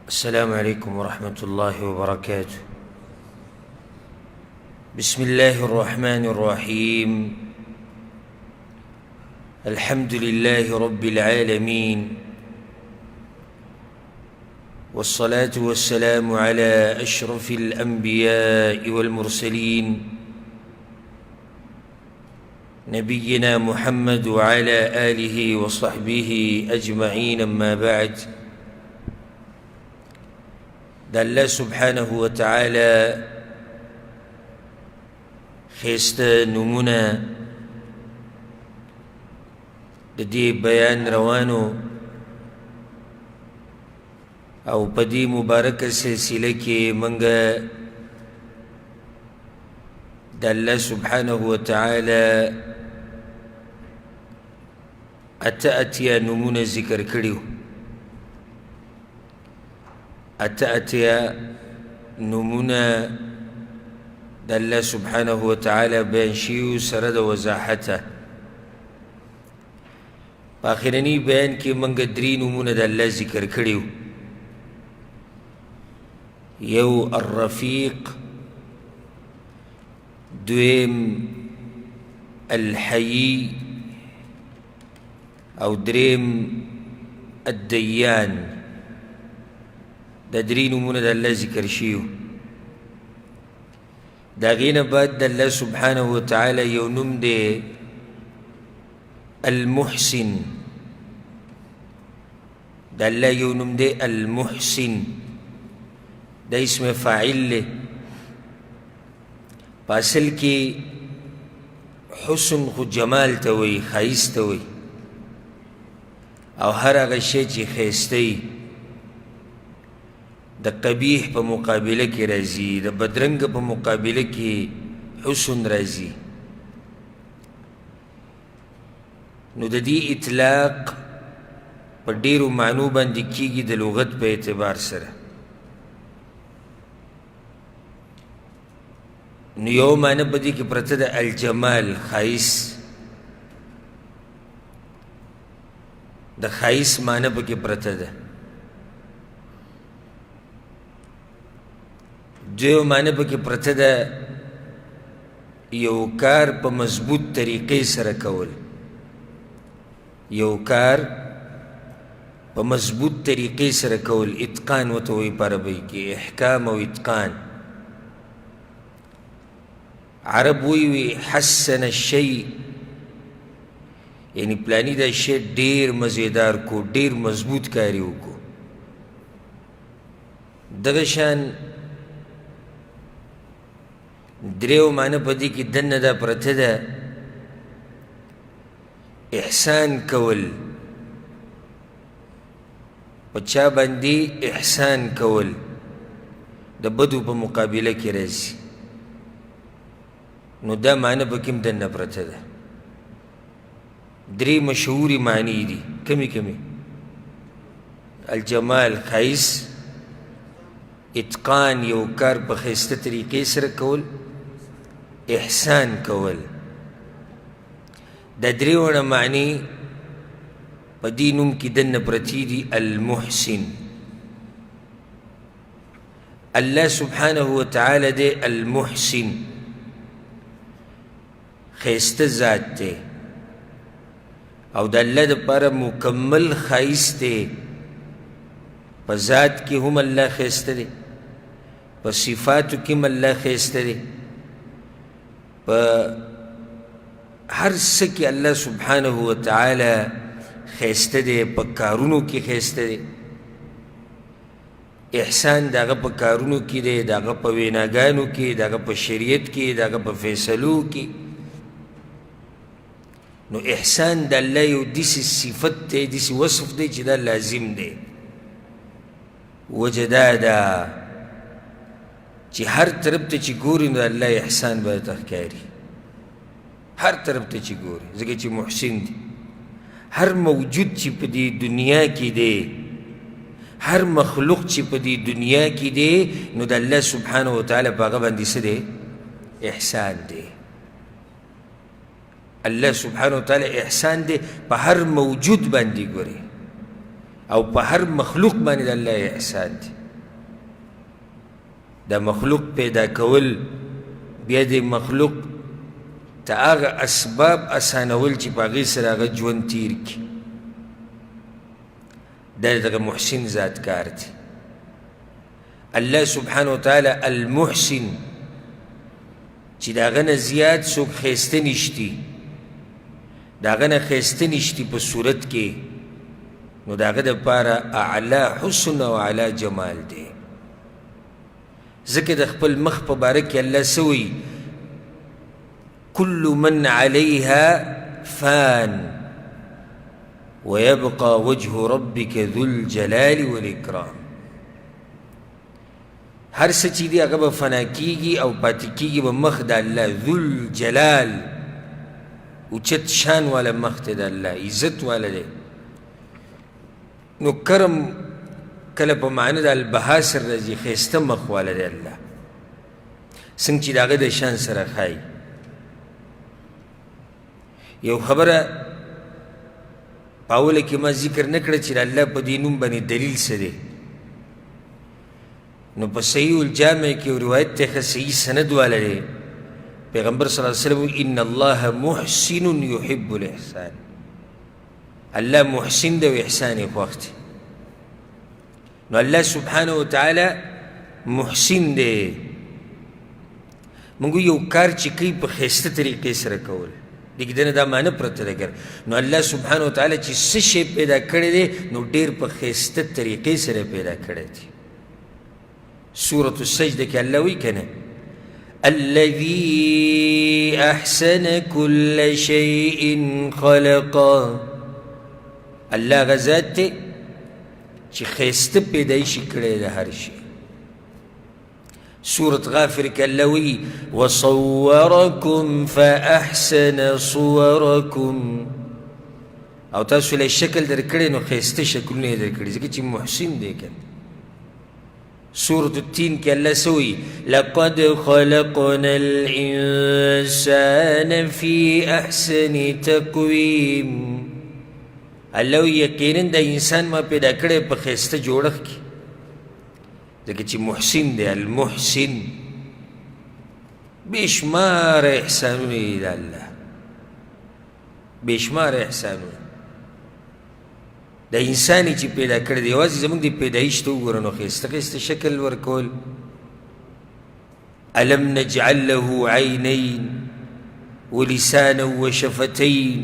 السلام عليكم ورحمة الله وبركاته. بسم الله الرحمن الرحيم. الحمد لله رب العالمين، والصلاة والسلام على أشرف الأنبياء والمرسلين نبينا محمد وعلى آله وصحبه أجمعين. أما بعد، دا الله سبحانه وتعالى خیست نمونه د دې بیان روانو او په دې مبارکه سلسله کې منګه د الله سبحانه وتعالى اتیا نمونه ذکر کړیو. اتیا نمونه د الله سبحانه وتعالى بیان شیو سره د وضاحته. په آخرني بیان کې موږ درې نمونه د الله ذکر کړیو. یو الرفیق، دویم الحیی، او دریم الدیان. دا درې نمونه د الله ذکر شیو. دا غینه بعد د الله سبحانه وتعالى یو نوم دی المحسن. د الله یو نوم دی المحسن، دا اسم فاعل له. په اصل کې حسن خو جمال ته وایي، ښایست ته وایي، او هر هغه شی چې ښایسته وي د قبیح په مقابله کې راځي، د بدرنګ په مقابله کې حسن راځي. نو د دې اطلاق په ډیرو معنو باندې کیږي د لغت په اعتبار سره. نو یو معنی په دې کې پرته د الجمال، ښایست، د ښایست معنی په کې پرته ده. دویم معنی په کې پرته ده یو کار په مضبوط طریقې سره کول. یو کار په مضبوط طریقې سره کول، اتقان ورته وایي په عربۍ کې، احکام او اتقان. عرب وی حسن الشیء، یعنی پلانی دا شی ډیر مزیدار کو، ډیر مضبوط کاری وکړو. دغه شان دریو معنی په دې کې دننه دا پرته ده احسان کول. په چا باندې احسان کول د بدو په مقابله کې راځي. نو دا معنی په کې هم دننه پرته ده. درې مشهوري معنی دي. کمی الجمال، ښایست، اتقان، یو کار په ښایسته طریقې سره کول، احسان کول. دا درې واړه معنی په دې نوم کې دننه پرتې دي المحسن. الله سبحانه وتعالى دی المحسن، ښایسته ذات دی، او د الله دپاره مکمل ښایست دی. په ذات کې هم الله ښایسته دی، په صفاتو کې هم الله ښایسته دی، په هر څه کې الله سبحانه وتعالى ښایسته دی. په کارونو کې ښایسته دی. احسان د هغه په کارونو کې دی، د هغه په ویناګانو کې، د هغه په شریعت کې، د هغه په فیصلو کې. نو احسان د الله یو داسې صفت دی، داسې وصف دی چې دا لازم دی. وجه دا ده چې هر طرف ته چې ګوري نو الله احسان به ته ښکاري. هر طرف ته چې ګوري، ځکه چې محسن دی. هر موجود چې په دې دنیا کې دی، هر مخلوق چې په دې دنیا کې دی، نو د الله سبحانه وتعالی په هغه باندې څه دی؟ احسان دی. الله سبحانه وتعالی احسان دی په هر موجود باندې ګوري، او په هر مخلوق باندې د الله احسان دی. دا مخلوق پیدا کول بیا د مخلوق ته هغه اسباب اسانول چې په هغې سره هغه ژوند تیر کړي دا دغه محسن ذات کار دی الله سبحانه وتعالی المحسن چې د هغه نه زیات څوک ښایسته نشتي د هغه نه ښایسته نشتي په صورت کې نو د هغه دپاره اعلی حسن او اعلی جمال دی ځکه د خپل مخ په باره کې الله څه وایي كل من عليها فان ويبقى وجه ربك ذو الجلال والإكرام هر څه چې دی هغه به فنا کېږي او پاتې کېږي به مخ د الله ذو الجلال اوچت شان والا مخ دی د الله عزت والا دی نو کرم کله په معنی د البها سره راځي ښایسته مخ والا دی الله څنګه چې د هغه د شان سره ښایي یو خبره په اوله کې ما ذکر نه کړه چې د الله په دې نوم باندې دلیل څه دی نو په صحیح الجامع کې یو روایت دی ښه صحیح سند والا دی پیغمبر صلی الله علیه وسلم ان الله محسن یحب الاحسان الله محسن دی او احسان یې خوښ دی نو الله سبحانه وتعالی محسن دی موږ یو کار چې کوي په ښایسته طریقې سره کول دیگه دنه دا معنی پرته ده ګر نو الله سبحانه وتعالی چې څه شی پیدا کړی دی نو ډېر په ښایسته طریقې سره پیدا کړی دی سورة السجده کې الله وایي که نه الذي احسن كل شيء خلقا الله هغه ذات دی چې ښایسته پیدایشي کړی د هر شي سورة غافر کې الله وایي وصورکم فاحسن صورکم او تاسو له شکل در کړی نو ښایسته شکلونه یې در کړي ځکه چې محسن دی که سورة التین کې الله څه وایي لقد خلقنا الانسان في احسن تقویم الله وایي یقینا د انسان ما پیدا کړی په ښایسته جوړښت کې ځکه چې محسن دی المحسن بېشمار احسانونه یې د الله بېشمار احسانونه د انسان چې پیدا کړی دی یوازې زموږ د پیدایش ته وګوره نو ښایسته ښایسته شکل ورکول الم نجعل له عینین ولسانا وشفتین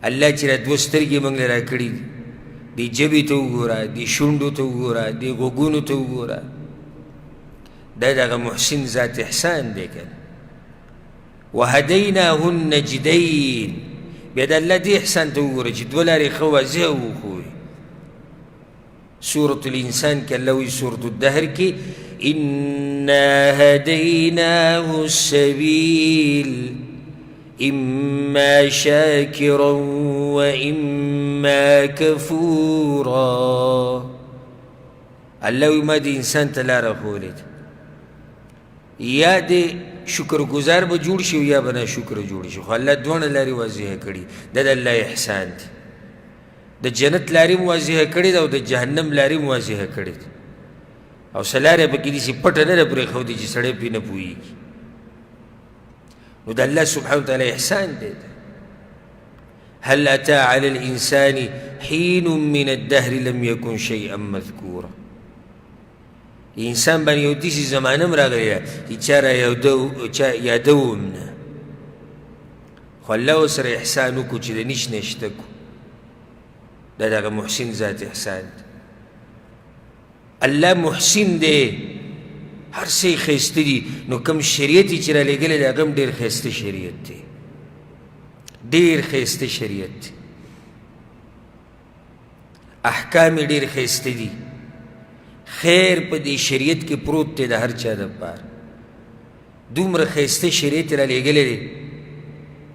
الله چې را دوه سترګې موږ له راکړي دي دی جبې ته وګوره دی شونډو ته وګوره دی غوږونو ته وګوره دا دغه محسن ذات احسان دی که وهدیناه النجدین بیا د الله دې احسان ته وګوره چې دوه لارې ښه واضح وښوي سورة الانسان کې الله وایي سورة الدهر کې انا هدیناه السبیل اما شاکرا واما کفورا الله وایي ما د انسان ته لاره ښولې ده یا د شکر گزار به جوړ شي یا به ناشکره جوړ شي خو الله دواړه لارې واضحه کړي دا د الله احسان دی د جنت لارې م واضحه کړې ده او د جهنم لارې م واضحه کړې ده او څه لارې پکې داسې پټه نه ده پرېښودې چې سړی پرې نه پوهېږي نو د الله سبحانه وتعالی احسان دی هل اتى على الانسان حين من الدهر لم يكن شيئا مذكورا انسان باندې یو داسې زمانه م راغلی ده چې چا را یادوم نه خو الله ورسره احسان وکړو چې د نش نه شته کړو دا دغه محسن ذات احسان دی الله محسن دی هر څه یې ښایسته دي نو کوم شریعت یې چې رالیږلی دی هغه هم ډېر ښایسته شریعت دی ډېر ښایسته شریعت دی احکام یې ډېر ښایسته دي خیر په دې شریعت کې پروت دی د هر چا دپاره دومره ښایسته شریعت یې رالیږلی دی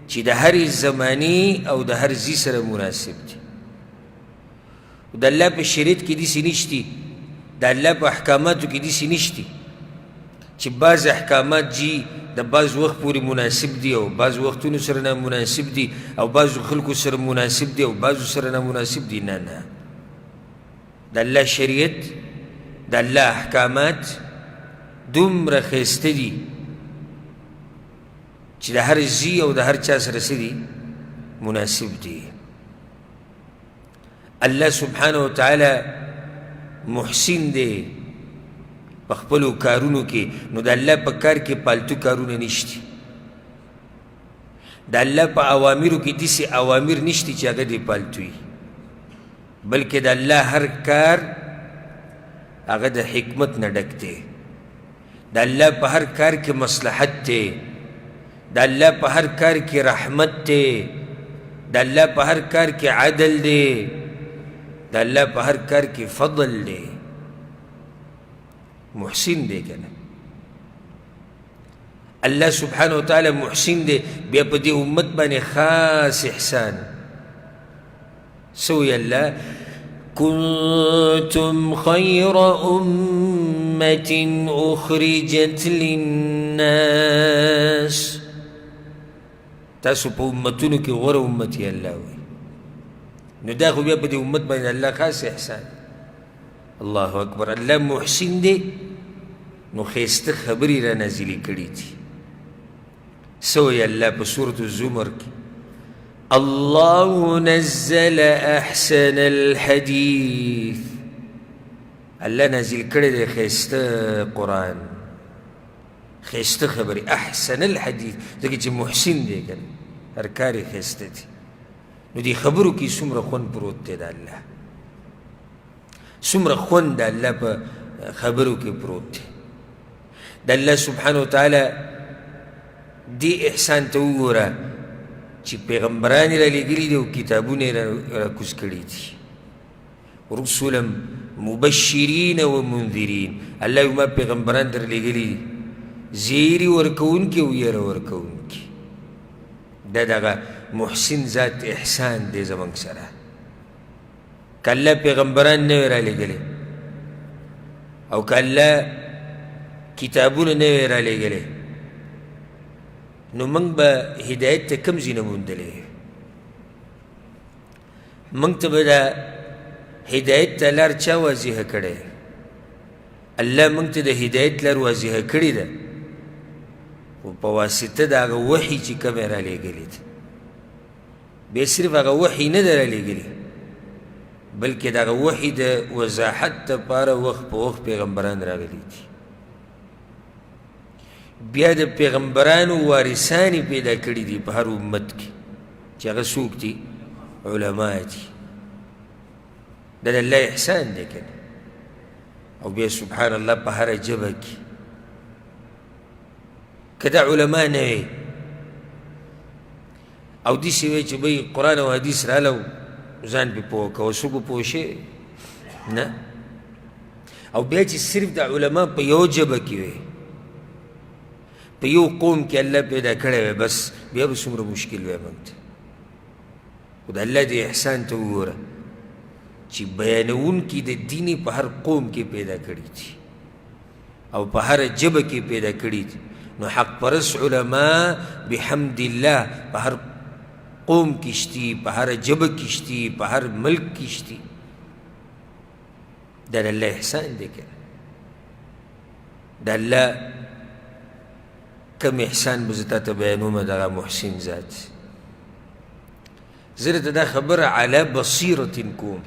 چې د هرې زمانې او د هر ځي سره مناسب دی د الله په شریعت کې داسې نشتي د الله په احکاماتو کې داسې نشتي چې بعض احکامات جي د بعض وخت پورې مناسب دي او بعض وختونو سره نامناسب دي او بعضو خلکو سره مناسب دي او بعضو سره نامناسب دي نه نه د الله شریعت د الله احکامات دومره ښایسته دي چې د هر ځي او د هر چا سره څه دي مناسب دي. الله سبحانه وتعالی محسن دی په خپلو کارونو کې. نو د الله په کار کې پالتو کارونه نشته. د الله په اوامرو کې داسې اوامر نشته چې هغه دې پالتو وي، بلکې د الله هر کار هغه د حکمت نه ډک دی. د الله په هر کار کې مصلحت دی. د الله په هر کار کې رحمت دی. د الله په هر کار کې عدل دی. د الله په هر کار کې فضل دی. محسن دی کنه. الله سبحانه وتعالی محسن دی. بیا په دې امت باندې خاص احسان سوی الله كنتم خير أمة أخرجت للناس. تاسو په امتونو کې غوره امت یې الله وایي. نو دا خو بیا په دې امت باندې الله خاص احسان. الله اکبر. الله محسن دی نو ښایسته خبرې را نازلې کړي دي. سوی الله په سورة الزمر کې الله نزل احسن الحديث. الله نازل کړی دی ښایسته قرآن، ښایسته خبرې. احسن الحديث ځکه چې محسن دی که نه، هر کار یې ښایسته دی. نو دې خبرو کې څومره خوند پروت دی د الله، څومره خوند د الله په خبرو کې پروت دی. د الله سبحانه وتعالی دې احسان ته وګوره چې پیغمبران یې رالیږلي دي او کتابونه یې راکوز کړي دي. رسلا مبشرین و منذرین. الله وایي ما پیغمبران درلیږلي دي زیری ورکوونکي او یره ورکوونکي. دا دغه محسن ذات احسان دی زموږ سره. که الله پیغمبران نه وی رالیږلي او که الله کتابونه نه وی رالیږلي نو موږ به هدایت ته کوم ځای نه موندلی؟ موږ ته به دا هدایت ته لار چا واضحه کړی؟ الله موږ ته د هدایت لار واضحه کړې ده خو په واسطه د هغه وحي چې کوم یې رالیږلي ده. بیا صرف هغه وحي نه ده رالیږلي بلکې د هغه وحي د وضاحت دپاره وخت په وخت پیغمبران راغلي دي. بیا د پیغمبرانو وارثان پیدا کړي دي په هر امت کې چې هغه څوک دي؟ علما دي. دا د الله احسان دی که نه. او بیا سبحان الله په هره ژبه کې که دا علما نه وي او داسې وی چې بی قرآن او حدیث راله ځان پې پوه کوه څوک به پوه شي نه. او بیا چې صرف د علما په یو ژبه کې وي په یو قوم کې الله پیدا کړی وی بس بیا به څومره مشکل وی موږ ته. خو د الله دې احسان ته وګوره چې بیانونکي د دین په هر قوم کې پیدا کړي دي او په هر ژبه کې پیدا کړي دي. نو حق پرست علما بحمد الله په هر قوم کې شتي، په هر ژبه کې شتي، په هر ملک کې شتي. دا د الله احسان دی که د الله کم احسان به زه تاته بیانومه دغه محسن ذات. زه درته دا خبره علی بصیرت کوم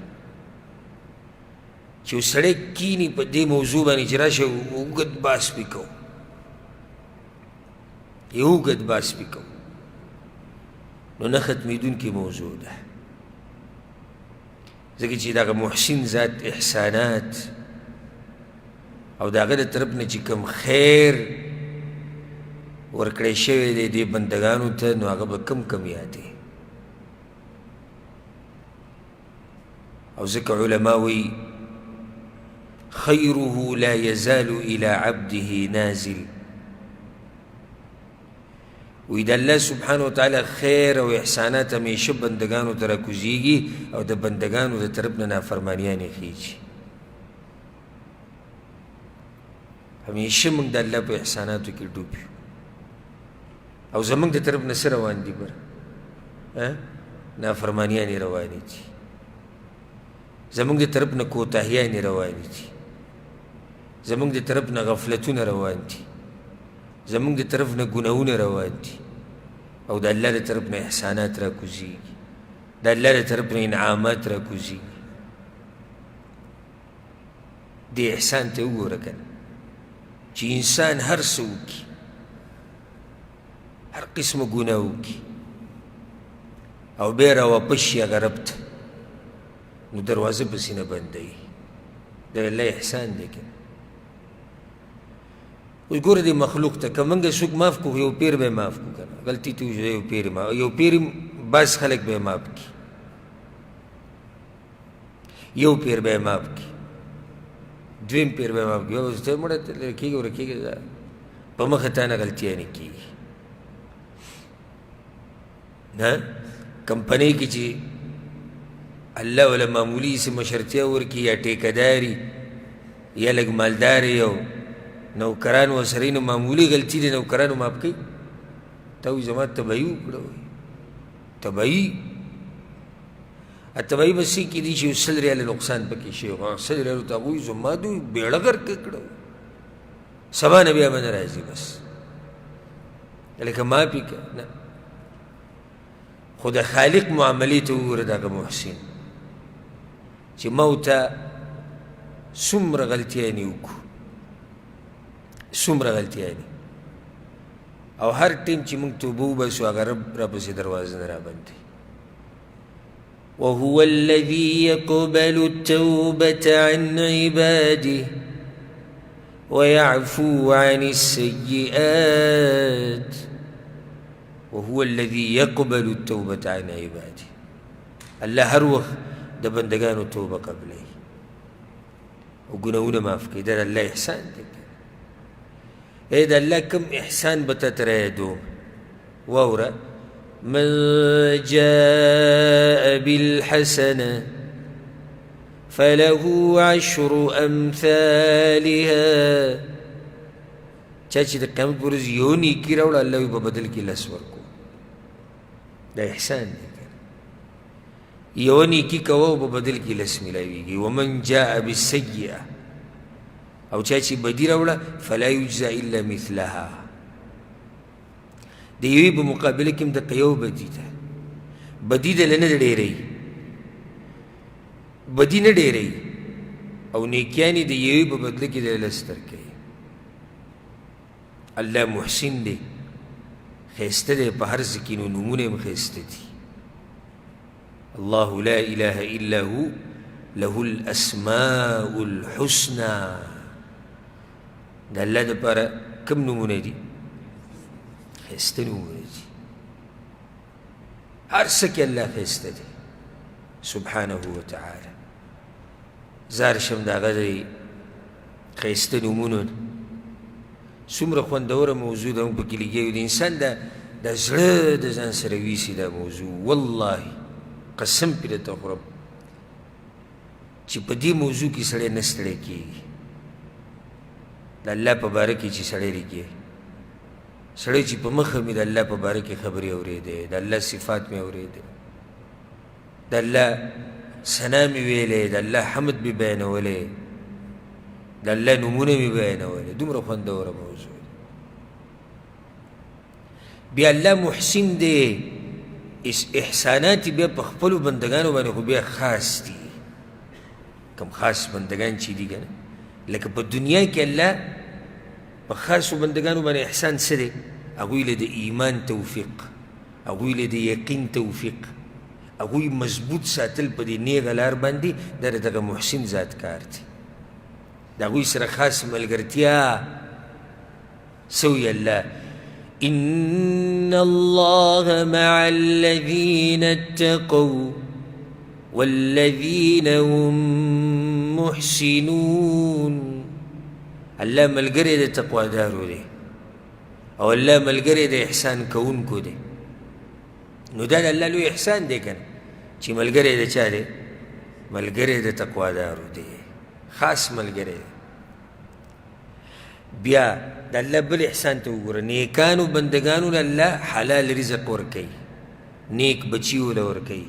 چې یو سړی کیني په دې موضوع باندې چې راشه اوږد بحث پې کوو، یو اوږد بحث پې کوو نو نه ختمېدونکې موضوع ده. ځکه چې دغه محسن ذات احسانات او د هغه د طرف نه چې کوم خیر ورکړی شوی دی دې بندګانو ته نو هغه به کم کم یادې. او ځکه علما وایي خیره لا یزال الى عبده نازل. وی د الله سبحانه وتعالی خیر او احسانات همیشه بندگانو ته راکوزیږي او د بندگانو د طرف نه نافرمانیانې خیږي. همیشه موږ د الله په احساناتو کې ډوب یو او زموږ د طرف نه څه روان دي؟ ګوره نافرمانیانې روانې دي، زموږ د طرف نه کوتاهیانې روانې دي، زمونږ د طرف نه غفلتونه روان دي، زمونږ د طرف نه ګناهونه روان دي، او د الله د طرف نه احسانات را کوزیږي، د الله د طرف نه انعامات را کوزیږي. دې احسان ته وګوره کنه چې انسان هر څه وکړي، هر قسمه ګناه وکړي او بیا راواپس شي هغه رب ته، نو دروازه پسې نه بندوي. د الله احسان دی کنه. اوس ګوره دې مخلوق ته که موږ څوک معاف کړو، یو پیر به یې معاف کړو که نه، غلطي ته وشوه یو پیر بعض خلک به یې معاف کړي، یو پیر به یې معاف کړي، دویم پیر به یې معاف کړي. اوس ته مړه ته لرې کېږي ورکېږي په مخه تا نه غلطیانې کېږي. نه کمپنۍ کې چې الله ولا معمولي څه مشرتیا ورکړي یا ټیکهداري یا لږ مالداري او نوکران ورسره نو معمولي غلطي دی نوکرانو معاف کوي. ته وایي زما تباهي وکړه، وایي تباهي تباهي به څه کېدی شي 100 ریاله نقصان پکې شي، 100 ریالو ته هغوی زما دوی بیړه غرقه کړه، سبا نه بیا به نه راځي. بس لکه معاف یې که نه، خو د خالق معاملې ته وګوره دغه محسن چې ما ورته څومره غلطیانې وکړو، څومره غلطیانې، او هر ټیم چې موږ توبه وباسو هغه رب راپسې دروازه نه رابندوي. وهو الذي يقبل التوبة عن عباده ويعفو عن السيئات وهو الذي يقبل التوبة عن عباده. الله هر وخت د بندگانو توبه قبلوي او ګناهونه معاف کوي. دا د الله احسان دی. ای د الله کوم احسان به تا ته رایادوم. واوره من جاء بالحسنة فله 10 أمثالها. چا چې د قیامت پر ورځ یو نیکي راوړه الله به بدل کړي 10 ورکو. دا احسان دی. یو نیکي کوه او به بدل کړي 10 میلاویږي. ومن جاء بالسیئة او چا چې بدي راوړه فلا یجزا الا مثلها. د یوې په مقابله کې هم دقه یو بدي ده، بدي دله نه ډېروي، بدي نه ډېروي، او نیکیانې د یوې په بدله کې دله 10 درکوي. الله محسن دی، ښایسته دی، په هر څه کې نو نومونه هم ښایسته دي. الله لا اله الا هو له الاسماء الحسنى. د الله دپاره کوم نومونه دي؟ ښایسته نومونه دي. هر څه کې الله ښایسته دی سبحانه وتعالی. زار شم د هغه د ښایسته نومونو څومره خوندوره موضوع ده، موږ پکې لګیا یو. د انسان د زړه د ځان سره ویسي دا موضوع. والله قسم پې درته خورم چې په دې موضوع کې سړی نه ستړی کېږي. د الله په باره کې چې سړی لیکي، سړی چې په مخه مې د الله په باره کې خبرې اورېدې، د الله صفات مې اورېدې، د الله ثنا مې ویلې، د الله حمد مې بیانولې، د الله نومونه مې بیانولې. دومره خوندوره موضوع ده. بیا الله محسن دی، احسانات بیا په خپلو بندګانو باندې خو بیا خاص دي. کوم خاص بندګان چې دي که نه، لکه په دنیا کې الله په خاصو بندګانو باندې احسان څه دی؟ هغوی له د ایمان توفیق، هغوی له د یقین توفیق، هغوی مضبوط ساتل په دې نیغه لار باندې. دا د دغه محسن ذات کار دی. د هغوی سره خاص ملګرتیا سوی الله إن الله مع الذين اتقوا والذين هم محسنون. الله ملګری د تقوادارو دی او الله ملګری د احسان کوونکو دی. نو دا د الله لوی احسان دی که نه چې ملګری د چا دی؟ ملګری د تقوادارو دی، خاص ملګری دی. بیا د الله بل احسان ته وګوره، نیکانو بندگانو له الله حلال رزق ورکوي، نیک بچي وله ورکوي،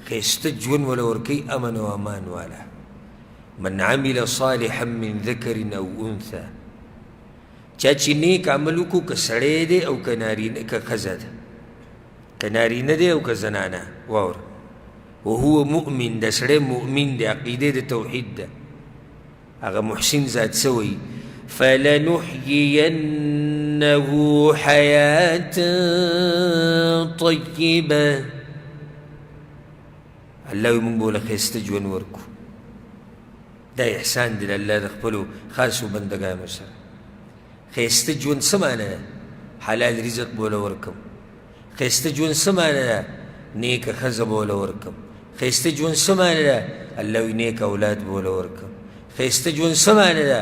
ښایسته ژوند وله ورکوي، امن او امان والا. من عمل صالحا من ذکر او انثى، چا چې نیک عمل وکړو که سړی دی او که ښځه ده، که نارینه دی او که زنانه. واوره وهو مؤمن، دا سړی مؤمن دی، عقیده د توحید ده. هغه محسن ذات څه وایي؟ فلنحيينه حياة طيبة. الله وي موږ به له ښایسته ژوند ورکو. دا احسان دی د الله د خپلو خاصو بندګانو سره. ښایسته ژوند څه معنی ده؟ حلال رزق به له ورکم. ښایسته ژوند څه معنی ده؟ نیکه ښځه به له ورکم. ښایسته ژوند څه معنی ده؟ الله وي نیک اولاد به له ورکم. ښایسته ژوند څه معنی ده؟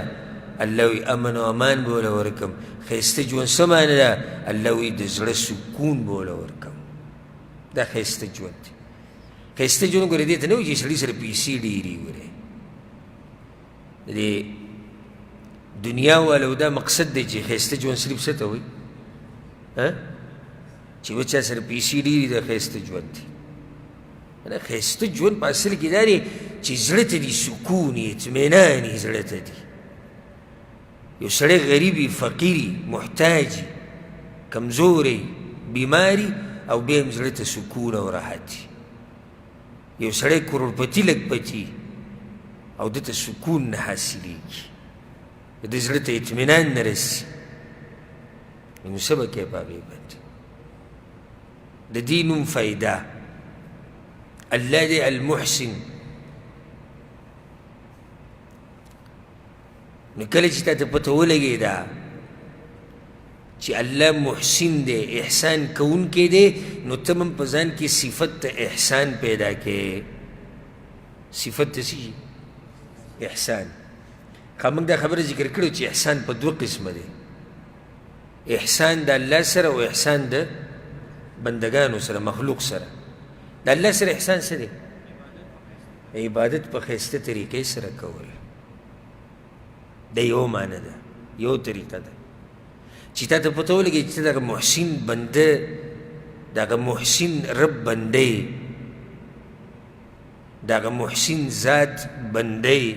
الله وي امن و امان به له ورکم. ښایسته ژوند څه معنی ده؟ الله وي د زړه سکون به له ورکم. دا ښایسته ژوند دی. ښایسته ژوند ګورې دې ته نه وایي چې سړي سره پیسې ډېرې ورې. د دنیا والو دا مقصد دی چې ښایسته ژوند صرف څه ته وایي؟ چې و چا سره پیسې ډېرې دا ښایسته ژوند دی. نه، ښایسته ژوند په اصل کې دا دی چې زړه ته دي سکون یې، اطمینان یې زړه ته دي. یو سړی غریبي، فقیري، محتاجي، کمزوری، بیماري، او بیا هم زړه ته سکون او راحت وي. یو سړی کروڑپتی لږپتی او ده ته سکون نه حاصلېږي، د ده زړه ته اطمینان نه رسي، نو څه به کوې په هغې باندې؟ د دې نوم فایده. الله دی المحسن. نو کله چې تا ته پته ولګېده چې الله محسن دی، احسان کوونکی دی، نو ته هم په ځان کې صفت ته احسان پیدا کړې. صفت ته څه شي؟ احسان. موږ دا خبره ذکر کړو چې احسان په دوه قسمه دی، احسان د الله سره او احسان د بندگانو سره، مخلوق سره. د الله سره احسان څه دی؟ عبادت په ښایسته طریقې سره کول. دا یو معنی ده، یو طریقه ده چې تا ته پته ولګي چې دغه محسن بنده، دغه محسن رب بنده، دغه محسن ذات بنده،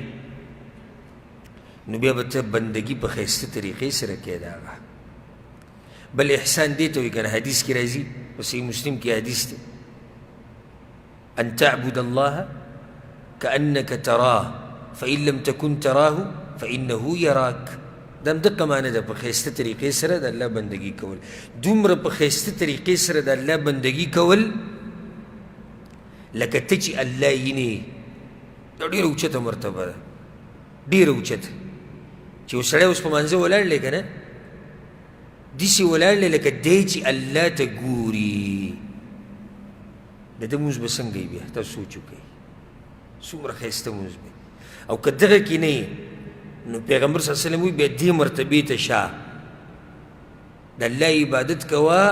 نو بیا به ته بندګي په ښایسته طریقې سره کوې. د هغه بل احسان دې ته وایي که نه، حدیث کې راځي، په صحیح مسلم کې حدیث دی، ان تعبد الله كأنك تراه فإن لم تكن تراه فإنه يراك. دا هم دقه معنی ده، په ښایسته طریقې سره د الله بندګي کول. دومره په ښایسته طریقې سره د الله بندګي کول لکه ته چې الله وینې. دا ډېره اوچته مرتبه ده، ډېره اوچته، چې یو سړی اوس په مانځه ولاړ دی که نه، داسې ولاړ دی لکه دی چې الله ته ګوري. د ده مونځ به څنګه وي؟ بیا تاسو سوچ وکئ، څومره ښایسته مونځ به. او که دغه کې نه نو پیغمبر صلی الله علیه وسلم وایي بیا دې مرتبې ته شه، د الله عبادت کوه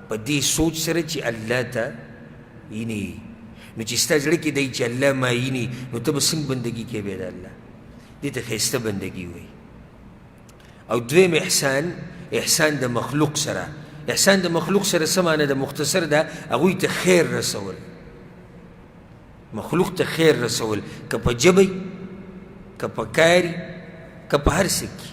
په دې سوچ سره چې الله ته وینې. نو چې ستا زړه کې دی چې الله ما ویني، نو ته به څنګه بندګي کوې بیا د الله؟ دې ته ښایسته بندګي وایي. او دویم احسان، احسان د مخلوق سره. احسان د مخلوق سره څه معنی ده؟ مختصر ده، هغوی ته خیر رسول، مخلوق ته خیر رسول، که په ژبه وي، که په کار وي، که په هر څه کې.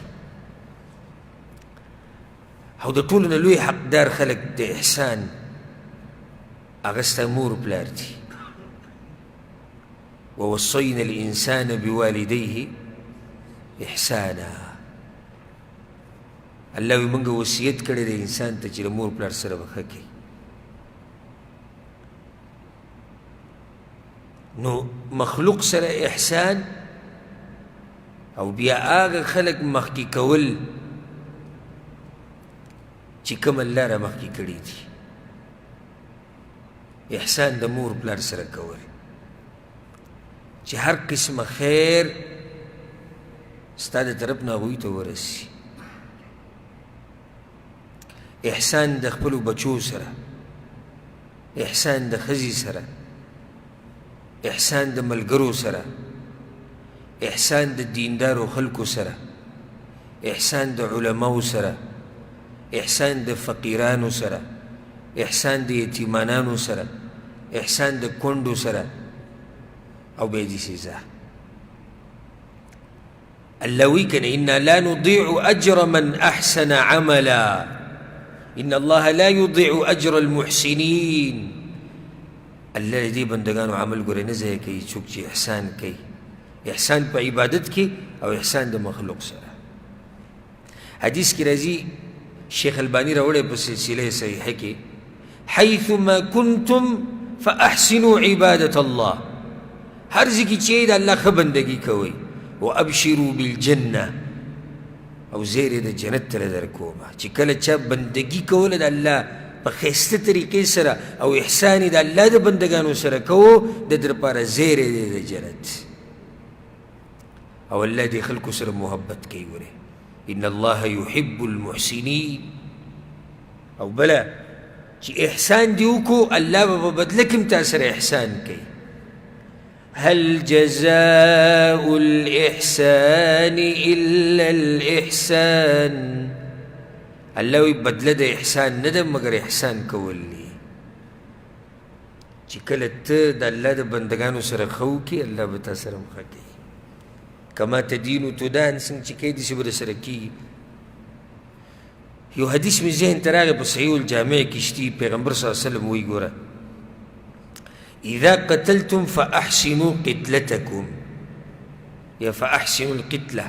او د ټولو نه لوی حقدار خلک د احسان هغه ستا مور پلار دي. ووصینا الانسان بوالديه احسانا. الله وی موږ وصیت کړی دی انسان ته چې د مور پلار سره به ښه کوي. نو مخلوق سره احسان او بیا هغه خلک مخکې کول چې کوم الله را مخکې کړي دي. احسان د مور پلار سره کول چې هر قسمه خیر ستا د طرف نه هغوی ته ورسي. احسان د خپلو بچو سره، احسان د ښځې سره، احسان د ملګرو سره، احسان د دیندارو خلکو سره، احسان د علماو سره، احسان د فقیرانو سره، احسان د یتیمانانو سره، احسان د کونډو سره، او بیا داسې ځه الله وی کنه انا لا نضيع اجر من احسن عملا ان الله لا يضيع اجر المحسنين. الله دې بندگانو عمل ګوره نه ضایع کوي څوک چې احسان کوي، احسان په عبادت کې او احسان د مخلوق سره. حدیث کې راځي شیخ البانی راوړی په سلسله صحیحه کې حیثما کنتم فاحسنوا عبادة الله، هر ځای کې چې د الله ښه بندګي کوئ، وابشروا بالجنه او زیری د جنت تر درکومه. چې کله چا بندګي کوله د الله په ښایسته طریقې سره او احسان یې د الله د بندګانو سره کوو، د در لپاره زیری دی د جنت. او الله دې خلکو سره محبت کوي. ورې ان الله يحب المحسنين. او بله چې احسان دې وکړو الله به په بدله کې هم تا سره احسان کوي. هل جزاء الإحسان إلا الإحسان. الله وی بدله د احسان نه ده مګر احسان کول دي. چې کله ته د الله د بندګانو سره ښه وکړې الله به تا سره هم ښه کوي. کما تدینو تدان، څنګه چې کوې داسې به درسره کېږي. یو حدیث مې ذهن ته راغی په صحیح الجامع کې شتي، پیغمبر صلی الله علیه وسلم وی ګوره اذا قتلتم فاحسنوا قتلتكم یا فاحسنوا القتله.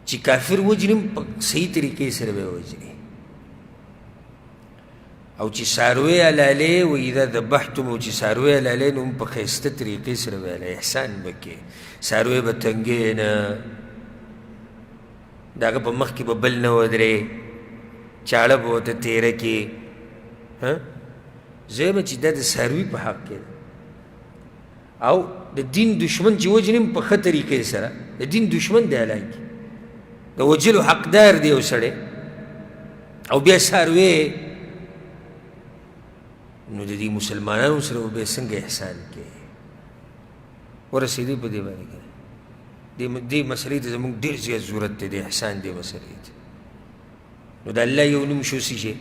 چې کافر وجنم په صحیح طریقې سره به وجني. او چې څاروی حلالې و اذا ذبحتم، او چې څاروی حلالې نو په ښایسته طریقې سره به حلالې احسان به کوې. څاروی به تنګې نه، د هغه په مخ کې به بل نه ودرې، چاړه به ورته تېره کړې. زه چې دا د څاروي په حق کې ده. او د دین دشمن چې وجنم په ښه طریقې سره، د دین دشمن دی هلاکي، د وجلو حقدار دی یو سړی، او بیا څاروی، نو د دې مسلمانانو سره به بیا څنګه احسان کوې. ورسېدی په دې باندې که دې مسلې ته زموږ ډېر زیات ضرورت دی، د احسان دې مسلې ته. نو د الله یو نوم شو څه شي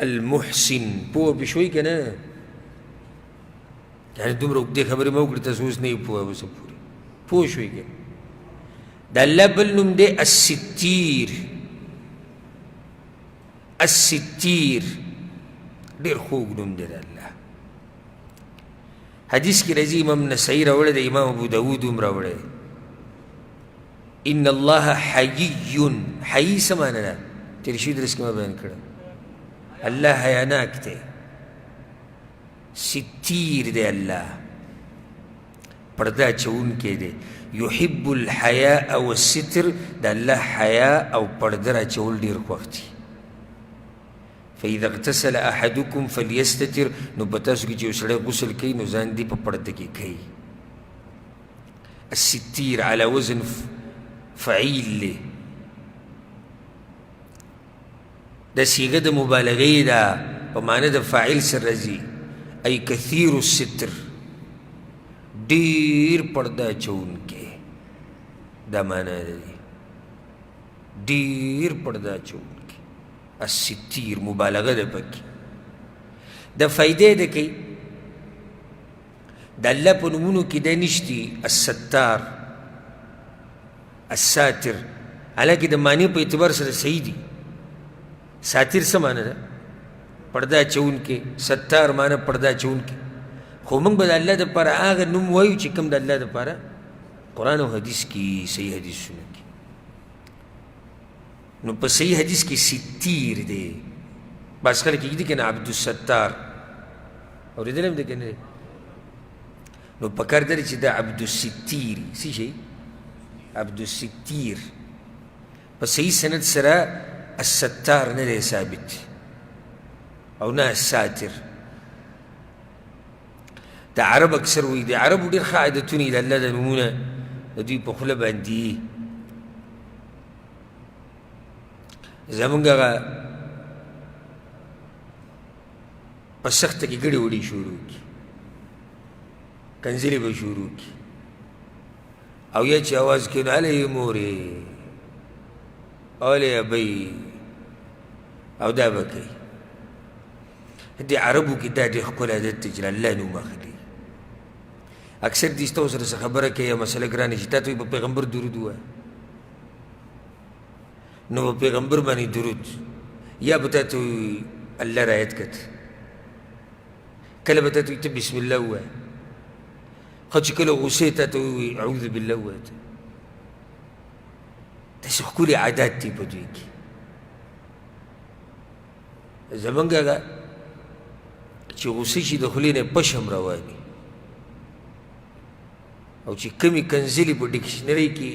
المحسن. پوه پې شوئ که نه؟ یعنې دومره اوږدې خبرې مه وکړې، تاسو اوس نه یې پوه اوسه پورې. پوه شوئ که د الله بل نوم دی الستیر. الستیر ډېر خوږ نوم دی د الله. حدیث کې راځي، امام نسائی راوړی دی، امام ابو داود هم راوړی. ان الله حیي. حیي څه معنی ده؟ تېر شوي درس کې ما بیان کړه. الله حیاناک دی، ستیر دی الله، پرده اچونکی دی. یحب الحیاء والستر، د الله حیا او پرده راچول ډېر خوښ دي. فاذا اغتسل احدكم فليستتر، نو په تاسو کې چې یو سړی غسل کوي نو ځان دې په پرده کې کوي. الستیر على وزن فعیل دی، دا صیغه د مبالغې ده، په معنی د فاعل سره راځي. ای کثیر الستر، ډېر پرده اچونکی، دا معنی ده، ډېر پرده اچونکی. الستیر مبالغه ده پکې. د فایدې ده کوي د الله په نومونو کې دا نشتي الستار، الساتر، حالانکې د معنی په اعتبار سره صحیح دي. ساتر څه معنی ده؟ پرده اچونکی. ستار معنی پرده اچونکی. خو موږ به د الله دپاره هغه نوم وایو چې کوم د الله دپاره قرآن او حدیث کې، صحیح حدیثونه کې. نو په صحیح حدیث کې ستیر دی. بعض خلک کېږدي که نه عبدالستار، اورېدلی هم دی که نه دی؟ نو پکار دا دی چې دا عبدالستیر څه شی؟ عبدالستیر. په صحیح سند سره الستار نه دی ثابت، او نه الساتر. د عرب اکثر وایي، د عربو ډېر ښه عادتونه د الله د نومونه د دوی په خوله باندې. زمونږ هغه په سخته کې ګړې وړې شروع کړي، کنځلې به شروع کړي، او یا چې اواز کوي نو هلې مورې، هلې ابۍ، او دا به کوي. د عربو کې دا ډېر ښکلی عادت دی چې الله نوم اخلي. اکثر دي ستا سره څه خبره کوي یا مسله ګرانه شي تا ته په پیغمبر درود ووایه نو په پیغمبر باندې درود یا به تا ته الله رایت کړه کله به تا ته ته بسم الله ووایه خو چې کله غوسې تا ته ووایي اعوذ بالله ووایه داسې ښکلي عادات دي په دوی کې زمونږ هغه چې غوسې شي د خولې نه پشم رواني او چې کمی کنزلي په ډکشنري کې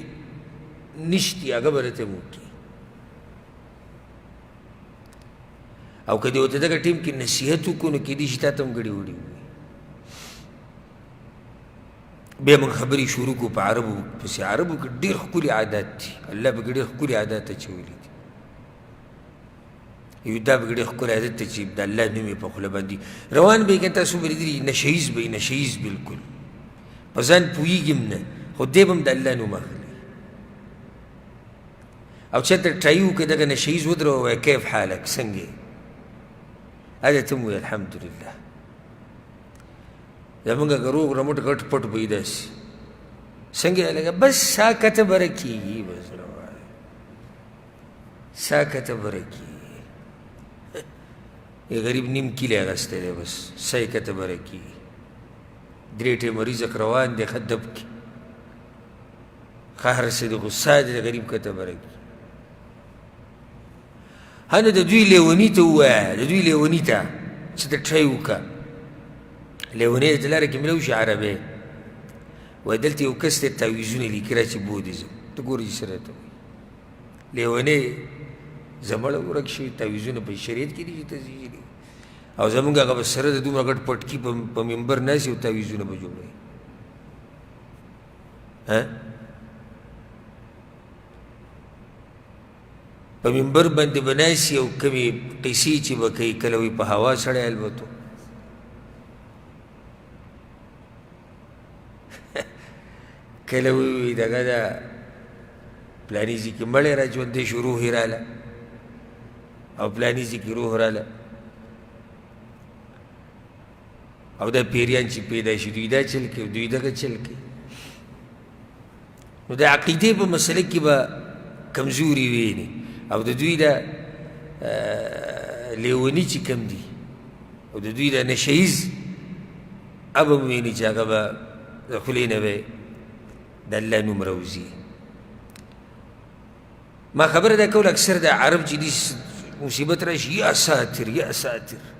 نشتي هغه به راته وکړي او که دې ورته دغه ټیم کې نصیحت وکړو نو کېدای شي تا ته هم ګړې وړې ووایي بیا موږ خبرې شروع کړو په عربو پسې عربو کې ډېر ښکلي عادات دي الله پکې ډېر ښکلي عادات اچولي دي یو دا پکې ډېر ښکلی عادت دی چې د الله نوم یې په خوله باندې روان به یې که تاسو به لیدلي نشهیز به یې نشهیز بلکل په ځان پوهېږي هم نه خو دی به هم د الله نوم اخلي او چاته ټرای وکړي دغه نشهیز ودروه وایه کیف حالک څنګه یې هلته ته هم وایي الحمدلله زمونږ که روغ رمټ غټ پټ به یې داسې څنګه یې لکه بس سا کته بره کېږي بس سا کته بره کېږي یہ غریب نیم کیلے اغسطے دے بس سائی کته بره کېږي درې ټیمه رزق روان دی ښه دب کې ښه هر څه د غصه دی د غریب کته بره کېږي هنه د دوی لیوني ته ووایه د دوی لیوني ته چې ته ټرای وکړه لیونی ته لاره کې ملو شي عربی وایي دلته یو کس دی تعویزونه لیکي را چې بودیزم ته ګورې چې سره ته وایي لیونی زمړه ورک شوي تعویزونه په شریعت کې دي چې تزیږي او زمونږ هغه به سره د دومره ګټ پټکي په ممبر ناست او تعویزونه به جوړوي په ممبر باندې به ناست او کمې قیسې چې به کوي کله وي په هوا سړی البتو کله وی دغه دا پلاني ځای کې مړی را ژوندی شو روح یې راله او پلاني ځای کې روح راله او دا پیریان چې پیدا شي دوی دا چل کوي دوی دغه چل کوي نو د عقیدې په مسله کې به کمزوري ویني او د دوی دا لیوني چې کم دي او د دوی دا نشهیز هغه به ویني چې هغه به د خولې نه به د الله نوم روزي ما خبره دا کول اکثر د عرب چې دي مصیبت راشي یا ساتر یا ساتر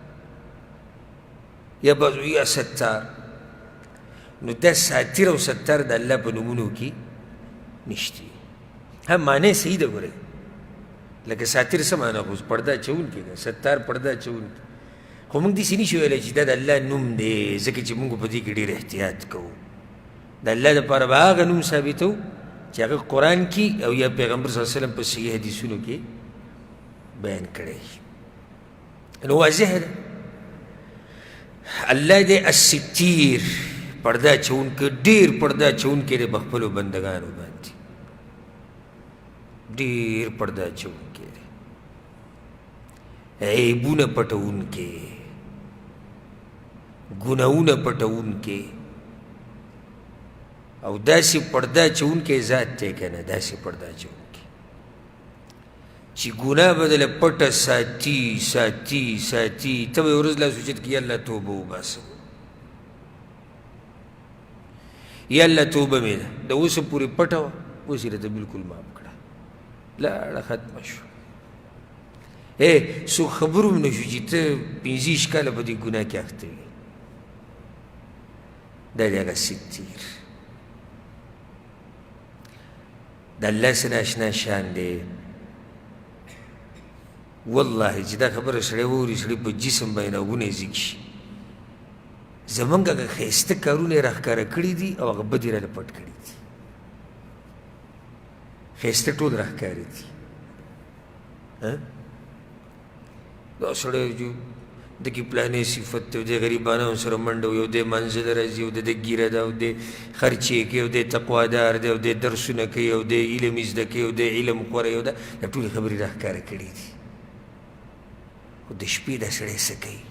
یا بعضو یا ستار نو دا ساتر او ستار د الله په نومونو کې نشته هم معنی صحیح ده ګورئ لکه ساتر څه معنی خو پرده اچوونکی ده ستار پرده اچوونکی خو موږ داسې نشو ویلی چې دا د الله نوم دی ځکه چې موږ په دې کې ډېر احتیاط کوو د الله دپاره به هغه نوم ثابتو چې هغه قرآن کې او یا پیغمبر صلی الله علیه وسلم په صحیح حدیثونو کې بیان کړی نو واضح ده الله دې الستیر پرده اچوونکی ډېر پرده اچوونکی دی په خپلو بندګانو باندې ډېر پرده اچوونکی دی عیبونه پټوونکی ګناهونه پټوونکی او داسې پرده اچوونکی ذات دی که نه داسې پرده اچوونکی چې ګناه به دله پټه ساتي ساتي ساتي ته به یې ورځ لاس اوچت کړي یا الله توبه وباسم یا الله توبه مې ده د اوسه پورې پټه وه اوس یې راته بلکل معاف کړه لاړه ختمه شو څوک خبر هم نه شو چې ته 15 کاله په دې ګناه کې اخته وي دا دی هغه ستیر د الله سره اشنا شان دی والله چې دا خبره سړی واوري سړی په جسم باندې رګونه یې ځیږ شي زمونږ هغه ښایسته کارونه یې راښکاره کړي دي او هغه بد یې راله پټ کړي دي ښایسته ټول راښکاري دي دا سړی د کې پلانې صفت دی د غریبانو سره منډه یو دی منزل راځي یو د ګیره ده او د خرچې کوي یو دی تقوادار دی او د درسونه کوي یو دی علم یې زده کوي یو دی علم خوره یو ده دا ټولې خبرې راښکاره کړي دي خو د شپې دا سړی څه کوي